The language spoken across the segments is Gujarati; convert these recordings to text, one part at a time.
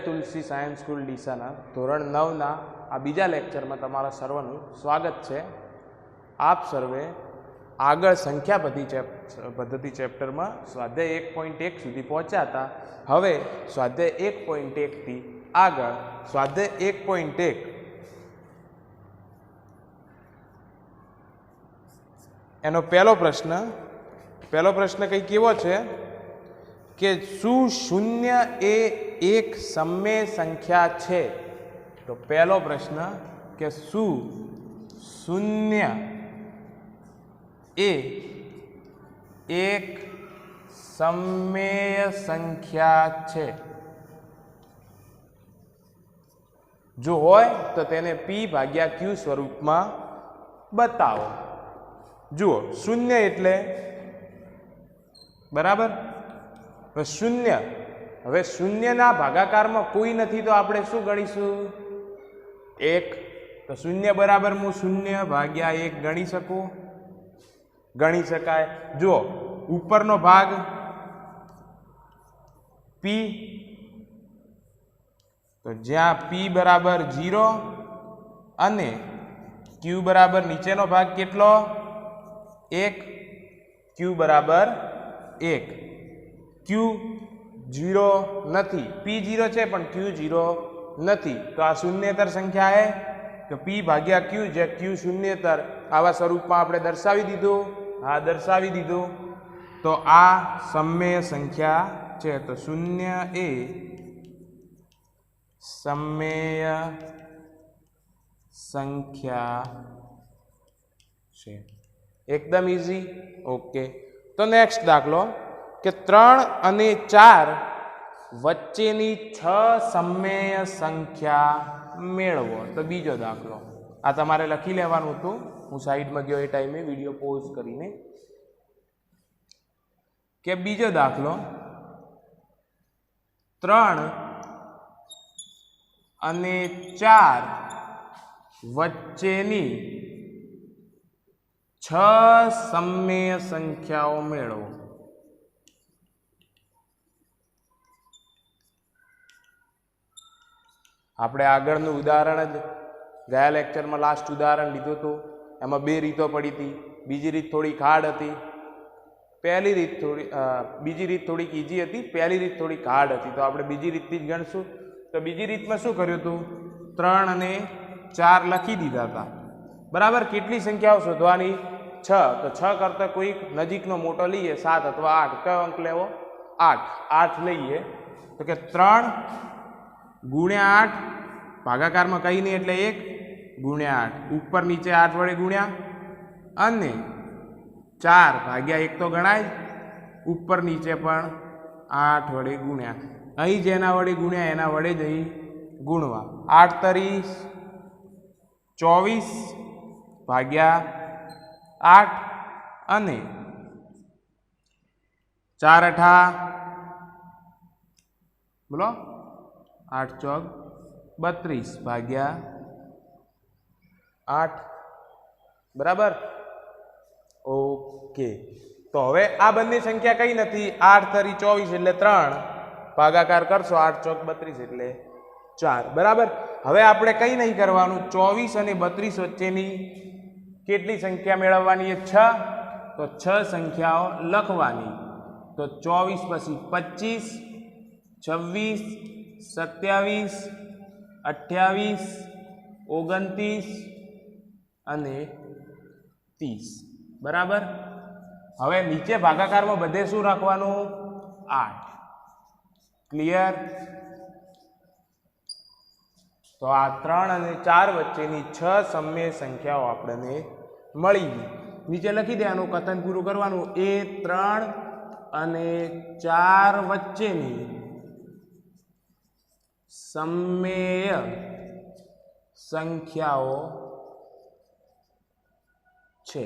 તુલસી સાયન્સ સ્કૂલ ડીસાના ધોરણ 9ના આ બીજા લેક્ચરમાં તમારા સર્વનું સ્વાગત છે। આપ સર્વે આગળ સંખ્યા પદ્ધતિ ચેપ્ટરમાં સ્વાધ્યાય 1.1 સુધી પહોંચ્યા હતા। હવે સ્વાધ્યાય 1.1 થી આગળ સ્વાધ્યાય 1.1 એનો પહેલો પ્રશ્ન કંઈ કેવો છે કે શું શૂન્ય એ એક સમમેય સંખ્યા છે? તો પહેલો પ્રશ્ન કે શું શૂન્ય એ એક સમમેય સંખ્યા છે? જો હોય તો તેને p ભાગ્યા q સ્વરૂપમાં બતાવો। જુઓ, શૂન્ય એટલે બરાબર। શૂન્ય, હવે શૂન્યના ભાગાકારમાં કોઈ નથી તો આપણે શું ગણીશું? 1। તો શૂન્ય બરાબર હું 0 ભાગ્યા 1 ગણી શકું? ગણી શકાય। જુઓ, ઉપરનો ભાગ p, તો જ્યાં p બરાબર 0 અને q બરાબર નીચેનો ભાગ કેટલો? 1, q બરાબર 1। q 0 નથી, p 0 છે પણ q 0 નથી, તો આ શૂન્યેતર સંખ્યા है તો p ભાગ્યા q, જે q શૂન્યેતર આવા સ્વરૂપમાં આપણે દર્શાવી દીધું। હા, દર્શાવી દીધું। તો આ સમમેય સંખ્યા છે। તો શૂન્ય એ સમમેય સંખ્યા છે। એકદમ ઈઝી। ઓકે, તો નેક્સ્ટ દાખલો કે 3 અને 4 વચ્ચેની 6 સમમેય સંખ્યા મેળવો। તો બીજો દાખલો આ તમારે લખી લેવાનું હતું, હું સાઈડમાં ગયો એ ટાઈમે વિડીયો પોઝ કરીને। કે બીજો દાખલો 3 અને 4 વચ્ચેની 6 સમમેય સંખ્યાઓ મેળવો। આપણે આગળનું ઉદાહરણ જ ગયા લેક્ચરમાં લાસ્ટ ઉદાહરણ લીધું હતું, એમાં 2 રીતો પડી હતી। બીજી રીત થોડીક હાર્ડ હતી, બીજી રીત થોડીક ઈઝી હતી, પહેલી રીત થોડીક હાર્ડ હતી, તો આપણે બીજી રીતથી જ ગણશું। તો બીજી રીતમાં શું કર્યું હતું? 3 અને 4 લખી દીધા હતા, બરાબર। કેટલી સંખ્યાઓ શોધવાની? 6। તો 6 કરતાં કોઈક નજીકનો મોટો લઈએ, 7 અથવા 8। કયો અંક લેવો? 8 લઈએ। તો કે 3 ગુણ્યા 8, ભાગાકારમાં કંઈ નહીં એટલે 1 ગુણ્યા 8, ઉપર નીચે 8 વડે ગુણ્યા, અને 4 ભાગ્યા 1 તો ગણાય, ઉપર નીચે પણ 8 વડે ગુણ્યા। અહીં જેના વડે ગુણ્યા એના વડે જ અહીં ગુણવા। 8 તરી 24 ભાગ્યા 8 અને 4 અઠા બોલો 8 ચોક 32 ભાગ્યા 8, બરાબર। ઓકે, તો હવે આ બંને સંખ્યા કઈ નથી, 8 તરી 24 એટલે 3, ભાગાકાર કરશો 8 ચોક 32 એટલે 4, બરાબર। હવે આપણે કઈ નહીં કરવાનું, 24 અને 32 વચ્ચેની કેટલી સંખ્યા મેળવવાની છે? 6। તો 6 સંખ્યાઓ લખવાની। તો 24 પછી 25, 26, 27, 28, 29 અને 30, બરાબર। હવે નીચે ભાગાકારમાં બધે શું રાખવાનું? 8। ક્લિયર? તો આ 3 અને 4 વચ્ચેની 6 સમમેય સંખ્યાઓ આપણને મળી ગઈ। નીચે લખી દેવાનું, કથન પૂરું કરવાનું। એ 3 અને 4 વચ્ચેની સમમેય સંખ્યાઓ છે।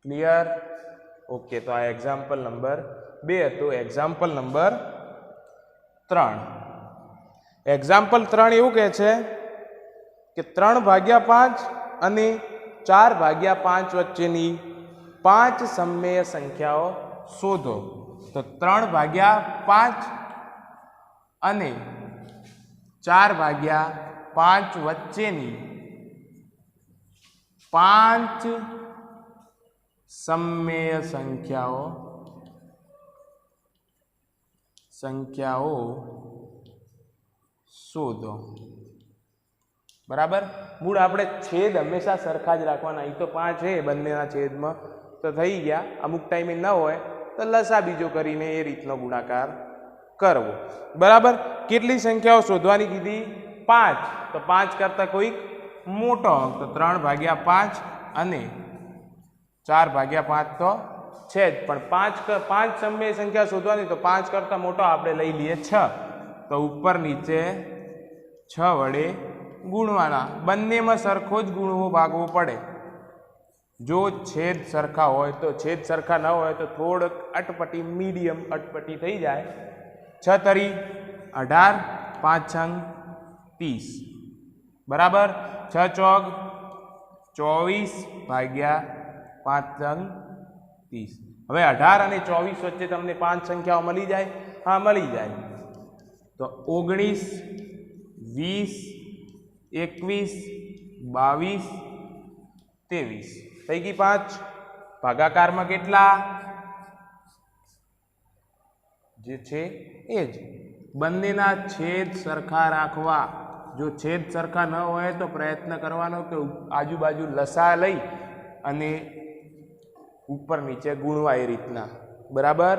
ક્લિયર? ઓકે, તો આ એક્ઝામ્પલ નંબર 2 હતું। એક્ઝામ્પલ નંબર 3, એક્ઝામ્પલ 3 એવું કહે છે કે 3 ભાગ્યા 5 અને 4 ભાગ્યા 5 વચ્ચેની 5 સમમેય સંખ્યાઓ શોધો। તો 3 ભાગ્યા 5 અને 4/5 વચ્ચેની 5 સમમેય સંખ્યાઓ શોધો। બરાબર। મૂળ આપણે છેદ હંમેશા સરખા જ રાખવાના। અહીં તો 5 છે બંનેના છેદમાં તો થઈ ગયા। અમુક ટાઈમે ન હોય તો લસા બીજો કરીને એ રીતનો ગુણાકાર કરવો। બરાબર। કેટલી સંખ્યાઓ શોધવાની કીધી? 5। તો 5 કરતાં કોઈક મોટો અંક તો 3/5 અને 4/5 તો છે જ, પણ 5 સમય સંખ્યા શોધવાની તો 5 કરતાં મોટો આપણે લઈ લઈએ 6। તો ઉપર નીચે 6 વડે ગુણવાના। બંનેમાં સરખો જ ગુણવો ભાગવો પડે। જો છેદ સરખા હોય તો, છેદ સરખા ન હોય તો થોડક અટપટી મીડિયમ અટપટી થઈ જાય। 6 તરી 18, 5 છંગ 30। બરાબર। 6 ચોક 24/5 છંગ 30। હવે 18 અને 24 વચ્ચે તમને 5 સંખ્યાઓ મળી જાય? હા, મળી જાય। તો 19, 20, 21, 22, 23 થઈ ગઈ 5। ભાગાકારમાં કેટલા? જે છે એ જ। બંનેના છેદ સરખા રાખવા। જો છેદ સરખા ન હોય તો પ્રયત્ન કરવાનો કે આજુબાજુ લસા લઈ અને ઉપર નીચે ગુણવા એ રીતના। બરાબર।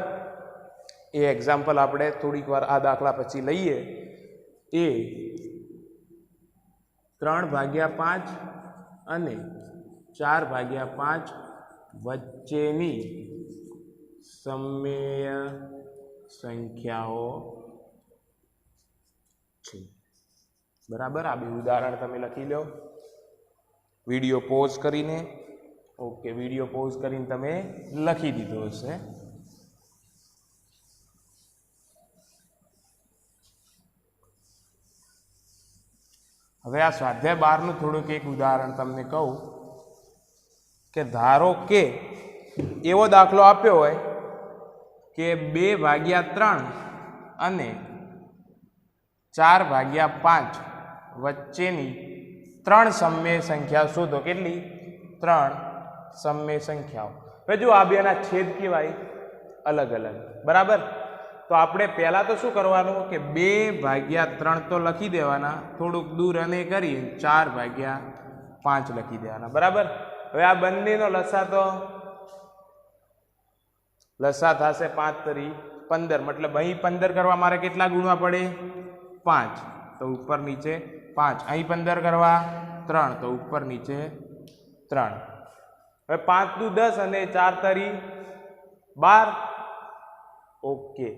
એ એક્ઝામ્પલ આપણે થોડીક વાર આ દાખલા પછી લઈએ। એ 3/5 અને 4/5 વચ્ચેની સમમેય સંખ્યાઓ છે। બરાબર। આ બે ઉદાહરણ તમે લખી લો વિડીયો પોઝ કરીને। ઓકે, વિડીયો પોઝ કરીને તમે લખી દીધો હશે। હવે આ સ્વાધ્યાય 12નું થોડુંક એક ઉદાહરણ તમને કહું કે ધારો કે એવો દાખલો આપ્યો હોય કે 2/3 અને 4/5 વચ્ચેની 3 સમમેય સંખ્યા શોધો। કેટલી? 3 સમમેય સંખ્યાઓ। હવે જો આ બેના છેદ કેવાય અલગ અલગ। બરાબર। તો આપણે પહેલા તો શું કરવાનું કે 2/3 તો લખી દેવાના, થોડુંક દૂર અને કરી 4/5 લખી દેવાના। બરાબર। હવે આ બંનેનો લસા થશે 5 તરી 15, મતલબ અહીં 15 કરવા મારે કેટલા ગુણવા પડે? 5। તો ઉપર નીચે 5। અહીં 15 કરવા 3, તો ઉપર નીચે 3। હવે 5 દુ 10 અને 4 તરી 12। ઓકે,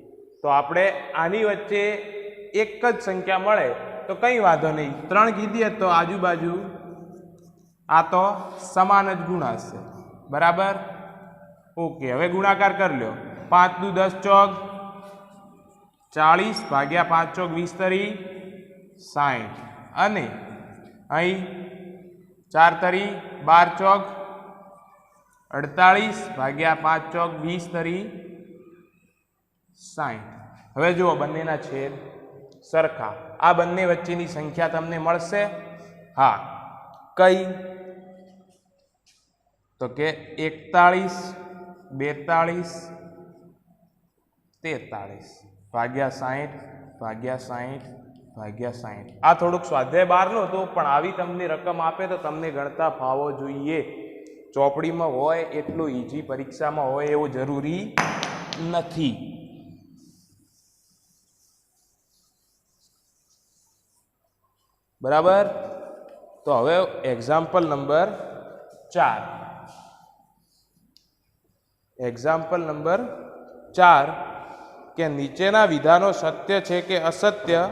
તો આપણે આની વચ્ચે એક જ સંખ્યા મળે તો કંઈ વાંધો નહીં। 3 કીધી તો આજુબાજુ આ તો સમાન જ ગુણાશે। બરાબર। ઓકે, હવે ગુણાકાર કરી લો। 5 દુ 10 ચોક 40/5 ચોક 20 તરી 60 અને અહીં 4 તરી 12 ચોક 48/5 ચોક 20 તરી 60। હવે જુઓ બંનેના છેદ સરખા। આ બંને વચ્ચેની સંખ્યા તમને મળશે? હા। કઈ? તો કે 41, 42, 43 ભાગ્યા 60/60/60। આ થોડુંક સ્વાધ્યાય 12નું હતું, પણ આવી તમને રકમ આપે તો તમને ગણતા ફાવો જોઈએ। ચોપડીમાં હોય એટલું ઈઝી પરીક્ષામાં હોય એવું જરૂરી નથી। બરાબર। તો હવે એક્ઝામ્પલ નંબર 4। એક્ઝામ્પલ નંબર 4 કે નીચેના વિધાનો સત્ય છે કે અસત્ય,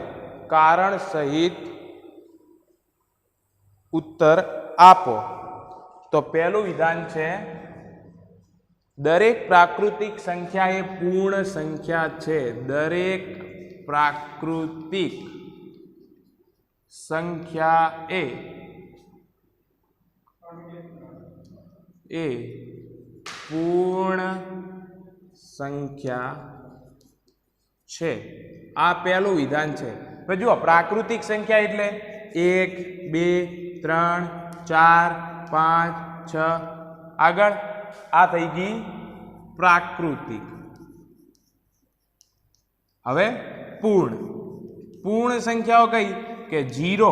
કારણ સહિત ઉત્તર આપો। તો પહેલું વિધાન છે દરેક પ્રાકૃતિક સંખ્યા એ પૂર્ણ સંખ્યા છે। દરેક પ્રાકૃતિક સંખ્યા એ પૂર્ણ સંખ્યા છે। આ પહેલું વિધાન છે। હવે જુઓ પ્રાકૃતિક સંખ્યા એટલે 1 2 3 4 5 6 આગળ આ થઈ ગઈ પ્રાકૃતિક। હવે પૂર્ણ સંખ્યાઓ કઈ કે 0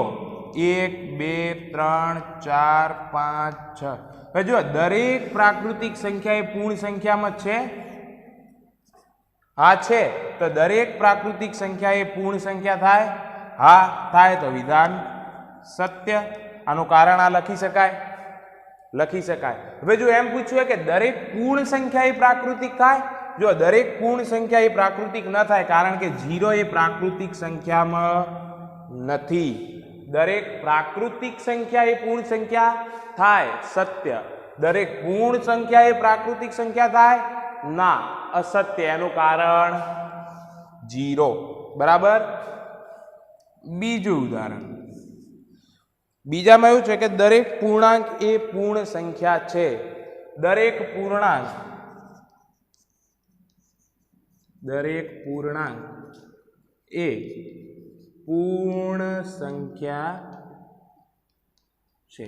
1 2 3 4 5 6। હવે જો દરેક પ્રાકૃતિક સંખ્યા એ પૂર્ણ સંખ્યામાં છે। હા છે તો દરેક પ્રાકૃતિક સંખ્યા એ પૂર્ણ સંખ્યા થાય। હા થાય તો વિધાન સત્ય। આનું કારણ આ લખી શકાય। હવે જો એમ પૂછ્યું કે દરેક પૂર્ણ સંખ્યા એ પ્રાકૃતિક થાય, જો દરેક પૂર્ણ સંખ્યા એ પ્રાકૃતિક ન થાય કારણ કે 0 એ પ્રાકૃતિક સંખ્યામાં નથી। દરેક પ્રાકૃતિક સંખ્યા એ પૂર્ણ સંખ્યા થાય, સત્ય। દરેક પૂર્ણ સંખ્યા એ પ્રાકૃતિક સંખ્યા થાય ના, અસત્ય। એનું કારણ 0 બરાબર। બીજું ઉદાહરણ, બીજામાં એવું છે કે દરેક પૂર્ણાંક એ પૂર્ણ સંખ્યા છે। દરેક પૂર્ણાંક એ પૂર્ણ સંખ્યા છે।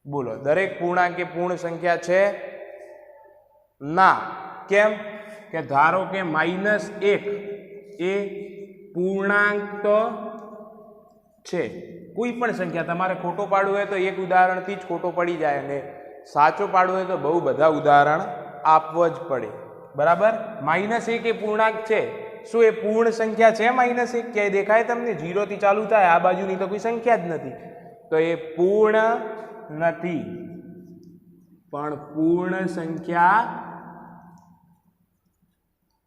બોલો દરેક પૂર્ણાંક એ પૂર્ણ સંખ્યા છે ના। કેમ કે ધારો કે -1 એ પૂર્ણાંક તો છે। કોઈ પણ સંખ્યા તમારે ખોટો પાડવું હોય તો એક ઉદાહરણથી જ ખોટો પડી જાય, અને સાચો પાડવું હોય તો બહુ બધા ઉદાહરણ આપવા જ પડે બરાબર। -1 એ પૂર્ણાંક છે, શું એ પૂર્ણ સંખ્યા છે? -1 ક્યાંય દેખાય તમને? 0 થી ચાલુ થાય, આ બાજુની તો કોઈ સંખ્યા જ નથી, તો એ પૂર્ણ નથી। પણ પૂર્ણ સંખ્યા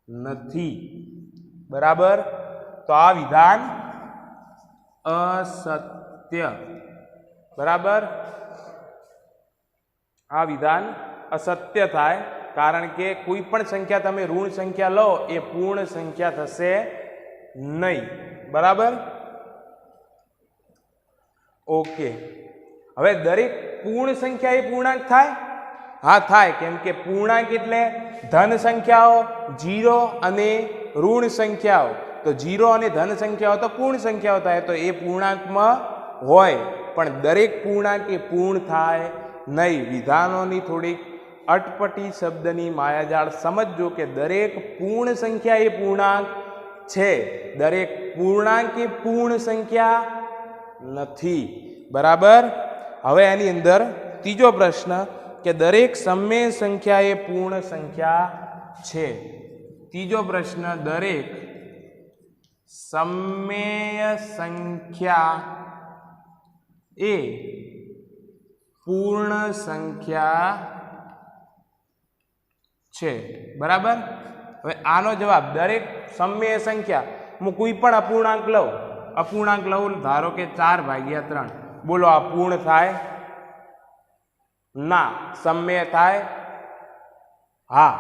નથી બરાબર। તો આ વિધાન અસત્ય બરાબર। આ વિધાન અસત્ય થાય કારણ કે કોઈ પણ સંખ્યા તમે ઋણ સંખ્યા લો એ પૂર્ણ સંખ્યા થશે નહીં બરાબર। ઓકે, હવે દરેક પૂર્ણ સંખ્યા એ પૂર્ણાંક થાય? હા થાય, કેમ કે પૂર્ણાંક એટલે ધન સંખ્યાઓ 0 અને ઋણ સંખ્યાઓ, તો 0 અને ધન સંખ્યાઓ તો પૂર્ણ સંખ્યાઓ થાય, તો એ પૂર્ણાંકમાં હોય। પણ દરેક પૂર્ણાંક એ પૂર્ણ થાય નહીં। વિધાનોની થોડીક અટપટી શબ્દની માયાજાળ સમજજો કે દરેક પૂર્ણ સંખ્યા એ પૂર્ણાંક છે, દરેક પૂર્ણાંક એ પૂર્ણ સંખ્યા નથી બરાબર। હવે એની અંદર ત્રીજો પ્રશ્ન કે દરેક સમય સંખ્યા એ પૂર્ણ સંખ્યા છે। ત્રીજો પ્રશ્ન, દરેક સમય સંખ્યા એ પૂર્ણ સંખ્યા છે બરાબર। હવે આનો જવાબ દરેક સમય સંખ્યા, હું કોઈ પણ અપૂર્ણાંક લઉં, ધારો કે 4/3, બોલો આ પૂર્ણ થાય ના? સમય થાય? હા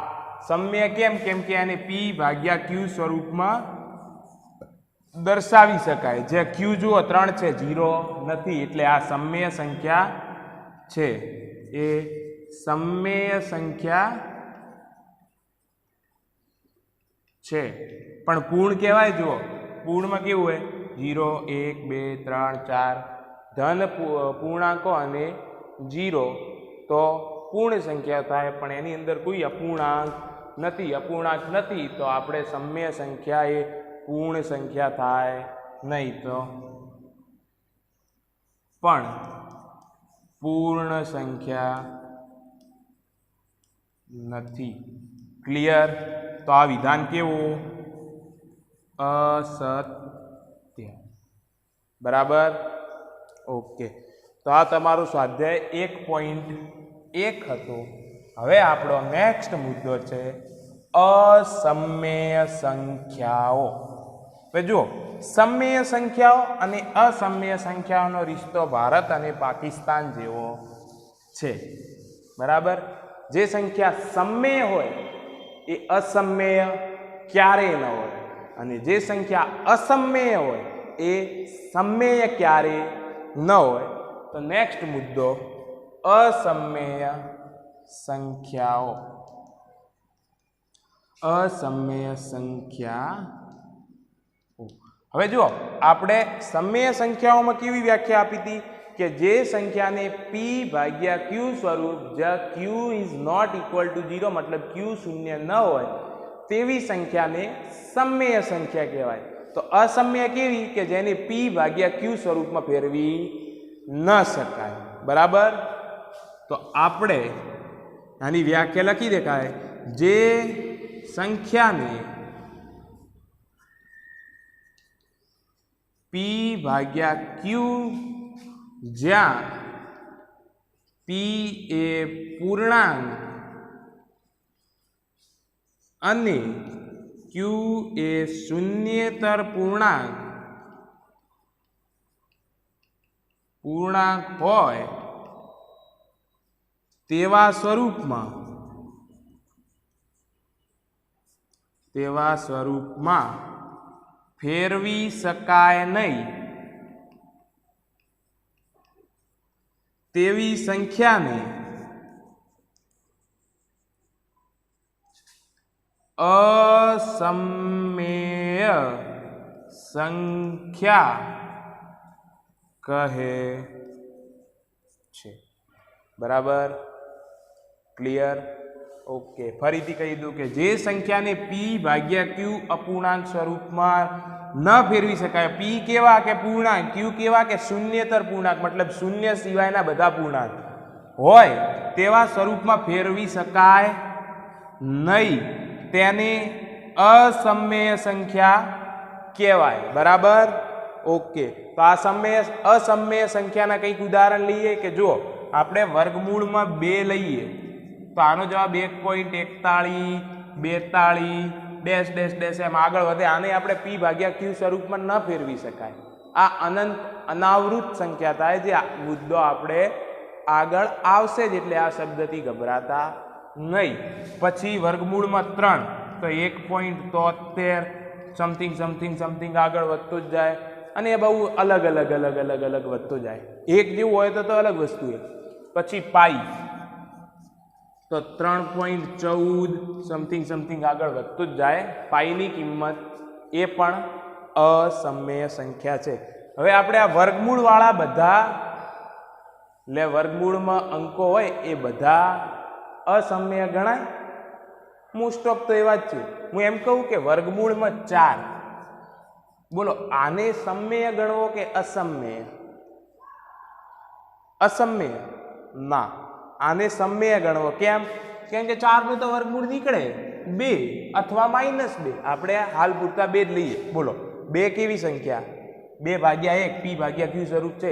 સમય। કેમ કે એને p/q સ્વરૂપમાં દર્શાવી શકાય। જે q જુઓ 3 છે, 0 નથી, એટલે આ સમય સંખ્યા છે। એ સમય સંખ્યા છે પણ પૂર્ણ કહેવાય। જુઓ પૂર્ણમાં કેવું હોય 0 1 2 3 4 ધન પૂર્ણાંકો અને 0 તો પૂર્ણ સંખ્યા થાય, પણ એની અંદર કોઈ અપૂર્ણાંક નથી, તો આપણે સમય સંખ્યા એ પૂર્ણ સંખ્યા થાય નહીં। તો પણ પૂર્ણ સંખ્યા નથી। ક્લિયર? તો આ વિધાન કેવું? અસત્ય બરાબર। ઓકે, તો આ તમારું સ્વાધ્યાય 1.1 હતું। હવે આપણો નેક્સ્ટ મુદ્દો છે અસમય સંખ્યાઓ। હવે જુઓ, સમય સંખ્યાઓ અને અસમય સંખ્યાઓનો રિશ્તો ભારત અને પાકિસ્તાન જેવો છે બરાબર। જે સંખ્યા સમય હોય એ અસમય ક્યારેય ન હોય, અને જે સંખ્યા અસમય હોય એ સમય ક્યારેય ન હોય। તો નેક્સ્ટ મુદ્દો અસમય સંખ્યાઓ। અસમય સંખ્યા હવે જુઓ, આપણે સમય સંખ્યાઓમાં કેવી વ્યાખ્યા આપી હતી કે જે સંખ્યાને p ભાગ્યા q સ્વરૂપ જ્યાં q is not equal to 0 મતલબ q શૂન્ય ન હોય તેવી સંખ્યાને સમય સંખ્યા કહેવાય. તો અસમય કેવી કે જેને p ભાગ્યા q સ્વરૂપમાં ફેરવી ન શકાય. બરાબર. તો આપણે આની વ્યાખ્યા લખી દેખાય, જે સંખ્યાને p ભાગ્યા q જ્યાં p એ પૂર્ણાંક અને q એ શૂન્યેતર પૂર્ણાંક હોય તેવા સ્વરૂપમાં ફેરવી શકાય નહીં તેવી સંખ્યાને અસમય સંખ્યા કહે છે. બરાબર, ક્લિયર? ઓકે, ફરીથી કહી દઉં કે જે સંખ્યાને p ભાગ્યા q અપૂર્ણાંક સ્વરૂપમાં ન ફેરવી શકાય, p કેવા કે પૂર્ણાંક, q કેવા કે શૂન્યેતર પૂર્ણાંક મતલબ શૂન્ય સિવાયના બધા પૂર્ણાંક હોય તેવા સ્વરૂપમાં ફેરવી શકાય નહીં તેને અસમય સંખ્યા કહેવાય. બરાબર. ઓકે, તો આ અસમય સંખ્યાના કંઈક ઉદાહરણ લઈએ કે જો આપણે વર્ગમૂળમાં 2 લઈએ તો આનો જવાબ 1.41 42 ડેશ ડેશ ડેશ એમ આગળ વધે. આને આપણે p ભાગ્યા q સ્વરૂપમાં ન ફેરવી શકાય. આ અનાવૃત સંખ્યા થાય, જે મુદ્દો આપણે આગળ આવશે જ, એટલે આ શબ્દથી ગભરાતા નહીં. પછી વર્ગમૂળમાં 3 તો 1.73 સમથિંગ સમથિંગ સમથિંગ આગળ વધતો જ જાય, અને એ બહુ અલગ અલગ વધતો જાય. એક જેવું હોય તો અલગ વસ્તુ છે. પછી પાઈ તો 3.14 સમથિંગ સમથિંગ આગળ વધતું જ જાય. પાઈની કિંમત એ પણ અસમય સંખ્યા છે. હવે આપણે આ વર્ગમૂળવાળા બધા, એટલે વર્ગમૂળમાં અંકો હોય એ બધા અસમય ગણાય? મોસ્ટ ઓફ તો એવા જ છે. હું એમ કહું કે વર્ગમૂળમાં 4, બોલો આને સમય ગણવો કે અસમય? અસમય ના, આને સમય ગણવો. કેમ? કેમ કે 4 નું તો વર્ગમૂળ નીકળે 2 અથવા -2. આપણે હાલ પૂરતા 2 જ લઈએ. બોલો 2 કેવી સંખ્યા? 2 ભાગ્યા 1 p ભાગ્યા q સ્વરૂપ છે.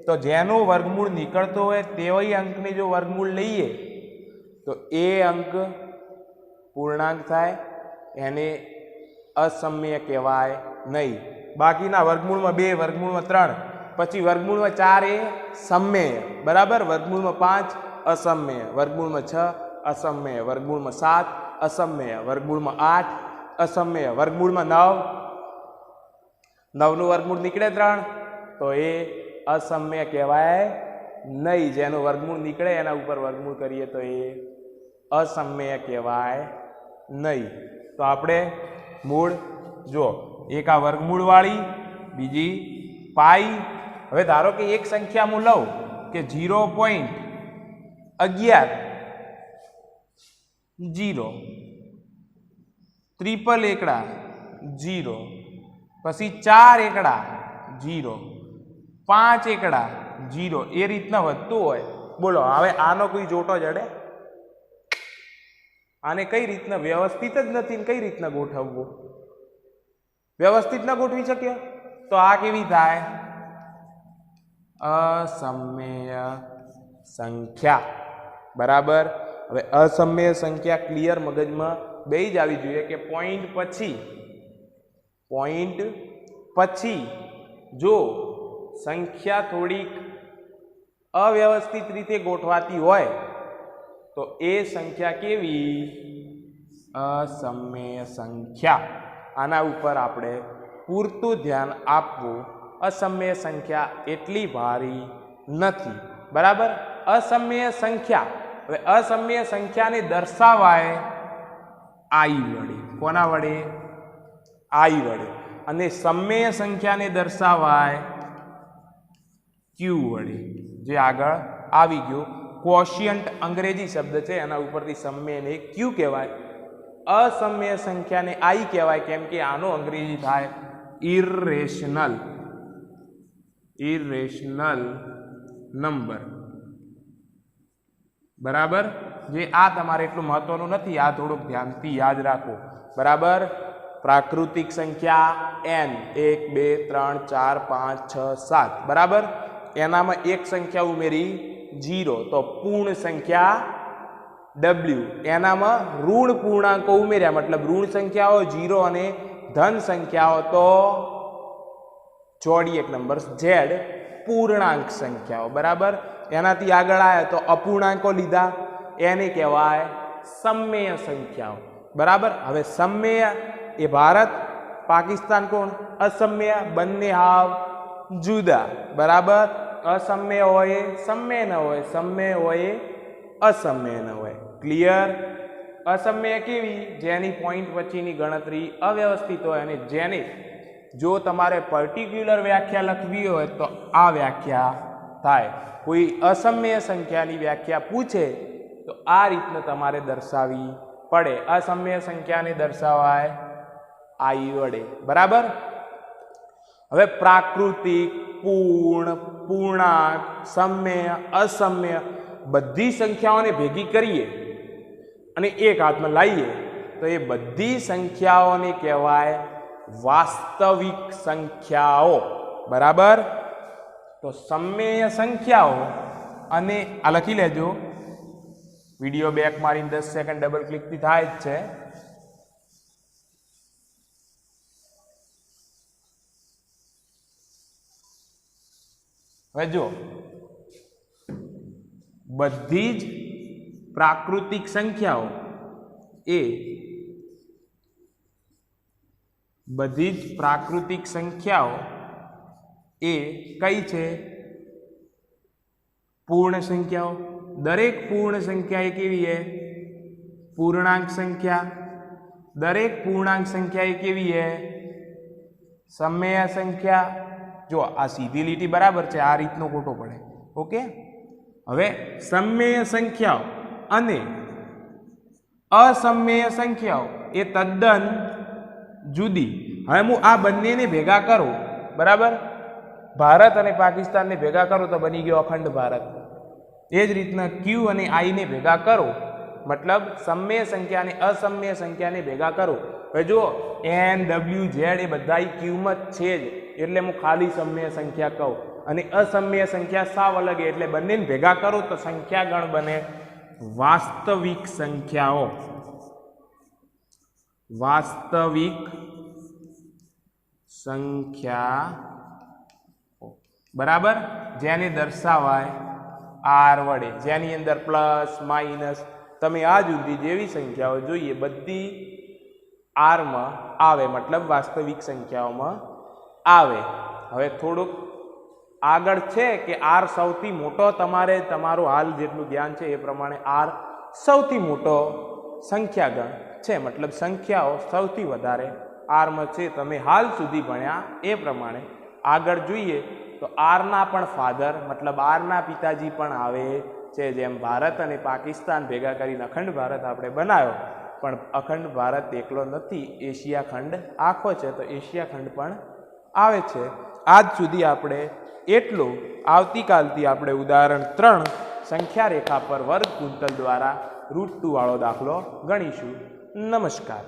તો જેનો વર્ગમૂળ નીકળતો હોય તેવી અંકને જો વર્ગમૂળ લઈએ તો એ અંક પૂર્ણાંક થાય, એને અસમય કહેવાય નહીં. બાકીના વર્ગમૂળમાં 2, વર્ગમૂળમાં 3, પછી વર્ગમૂળમાં 4 એ સમય. બરાબર. વર્ગમૂળમાં 5 અસમય, વર્ગમૂળમાં 6 અસમય, વર્ગમૂળમાં 7 અસમય, વર્ગમૂળમાં 8 અસમય, વર્ગમૂળમાં 9 નું વર્ગમૂળ નીકળે 3 તો એ અસમય કહેવાય નહીં. જેનું વર્ગમૂળ નીકળે એના ઉપર વર્ગમૂળ કરીએ તો એ અસમય કહેવાય નહીં. તો આપણે મૂળ જો એક આ વર્ગમૂળવાળી, બીજી પાઈ. હવે ધારો કે એક સંખ્યા હું લઉં કે 0.11 ત્રિપલ એકડા 0, પછી 4 એકડા 0, 5 એકડા 0, એ રીતના વધતું હોય. બોલો હવે આનો કોઈ જોટો જડે? આને કઈ રીતના વ્યવસ્થિત જ નથી, કઈ રીતના ગોઠવવું? વ્યવસ્થિત ના ગોઠવી શકીએ તો આ કેવી થાય? અસમય સંખ્યા. બરાબર. હવે અસમય સંખ્યા ક્લિયર મગજમાં બેય જ આવી જોઈએ કે પોઈન્ટ પછી જો સંખ્યા થોડીક અવ્યવસ્થિત રીતે ગોઠવાતી હોય તો એ સંખ્યા કેવી? અસમય સંખ્યા. આના ઉપર આપણે પૂરતું ધ્યાન આપવું. અસમય સંખ્યા એટલી ભારી નથી. બરાબર. અસમય સંખ્યા. હવે અસમય સંખ્યાને દર્શાવાય આઈ વડે. કોના વડે? આઈ વડે. અને સમમેય સંખ્યાને દર્શાવાય ક્યુ વડે, જે આગળ આવી ગયું. ક્વોશિયન્ટ અંગ્રેજી શબ્દ છે, એના ઉપરથી સમમેયને ક્યુ કહેવાય. અસમમેય સંખ્યાને આઈ કહેવાય, કેમ કે આનો અંગ્રેજી થાય ઇરેશનલ નંબર. બરાબર, જે આ તમારે એટલું મહત્વનું નથી, આ થોડુંક ધ્યાનથી યાદ રાખો. બરાબર, પ્રાકૃતિક સંખ્યા n 1 2 3 4 5 6 7. બરાબર, એનામાં એક સંખ્યા ઉમેરી 0, તો પૂર્ણ સંખ્યા w. એનામાં ઋણ પૂર્ણાંકો ઉમેર્યા, મતલબ ઋણ સંખ્યાઓ 0 અને ધન સંખ્યાઓ તો જોડી એક નંબર z, પૂર્ણાંક સંખ્યાઓ. બરાબર, એનાથી આગળ આવ્યા તો અપૂર્ણાંકો લીધા, એને કહેવાય સમમેય સંખ્યાઓ. બરાબર, હવે સમમેય એ ભારત પાકિસ્તાન કોણ? અસમમેય, બંને હાવ જુદા. બરાબર, અસમમેય હોય સમમેય ન હોય, સમમેય હોય અસમમેય ન હોય. ક્લિયર? અસમમેય કેવી? જેની પોઈન્ટ વચ્ચેની ગણતરી અવ્યવસ્થિત હોય, અને જેને જો તમારે પર્ટિક્યુલર વ્યાખ્યા લખવી હોય તો આ વ્યાખ્યા થાય. કોઈ અસમમેય સંખ્યાની વ્યાખ્યા પૂછે તો આ રીતને તમારે દર્શાવવી પડે. અસમમેય સંખ્યાને દર્શાવાય આઈ વડે. બરાબર, હવે પ્રાકૃતિક, પૂર્ણ, પૂર્ણાંક, સમમેય, અસમમેય બધી સંખ્યાઓને ભેગી કરીએ અને એક હાથમાં લાવીએ તો એ બધી સંખ્યાઓને કહેવાય વાસ્તવિક સંખ્યાઓ. બરાબર, તો સમમેય સંખ્યાઓ, અને આ લખી લેજો, વિડીયો બેક મારીને 10 સેકન્ડ ડબલ ક્લિકથી થાય જ છે. હવે જો બધી જ પ્રાકૃતિક સંખ્યાઓ એ બધી જ પ્રાકૃતિક સંખ્યાઓ એ કઈ છે? પૂર્ણ સંખ્યાઓ. દરેક પૂર્ણ સંખ્યા એ કેવી છે? પૂર્ણાંક સંખ્યા. દરેક પૂર્ણાંક સંખ્યા એ કેવી છે? સમમેય સંખ્યા. જો આ સીધી લીટી બરાબર છે, આ રીતનો ખોટો પડે. ઓકે, હવે સમમેય સંખ્યાઓ અને અસમમેય સંખ્યાઓ એ તદ્દન જુદી. હવે હું આ બંનેને ભેગા કરું, બરાબર, ભારત અને પાકિસ્તાનને ભેગા કરું તો બની ગયો અખંડ ભારત. એ જ રીતના ક્યુ અને આઈને ભેગા કરો, મતલબ સમમેય સંખ્યા અને અસમમેય સંખ્યાને ભેગા કરો. હવે જુઓ n, w, z એ બધા ક્યુમાં છે જ, એટલે હું ખાલી સમમેય સંખ્યા કહું. અને અસમમેય સંખ્યા સાવ અલગ, એટલે બંનેને ભેગા કરો તો સંખ્યા ગણ બને વાસ્તવિક સંખ્યાઓ. વાસ્તવિક સંખ્યા. બરાબર, જેને દર્શાવાય આર વડે, જેની અંદર પ્લસ, માઇનસ, તમે આ જુદી જેવી સંખ્યાઓ જોઈએ બધી આરમાં આવે, મતલબ વાસ્તવિક સંખ્યાઓમાં આવે. હવે થોડુંક આગળ છે કે આર સૌથી મોટો, તમારે તમારું હાલ જેટલું ધ્યાન છે એ પ્રમાણે આર સૌથી મોટો સંખ્યાગણ છે, મતલબ સંખ્યાઓ સૌથી વધારે આરમાં છે. તમે હાલ સુધી ભણ્યા એ પ્રમાણે આગળ જોઈએ તો આરના પણ ફાધર, મતલબ આરના પિતાજી પણ આવે છે. જેમ ભારત અને પાકિસ્તાન ભેગા કરીને અખંડ ભારત આપણે બનાવ્યો, પણ અખંડ ભારત એકલો નથી, એશિયા ખંડ આખો છે, તો એશિયા ખંડ પણ આવે છે. આજ સુધી આપણે એટલું. આવતીકાલથી આપણે ઉદાહરણ 3 સંખ્યા રેખા પર વર્ગ કુંતલ દ્વારા √2 વાળો દાખલો ગણીશું. નમસ્કાર.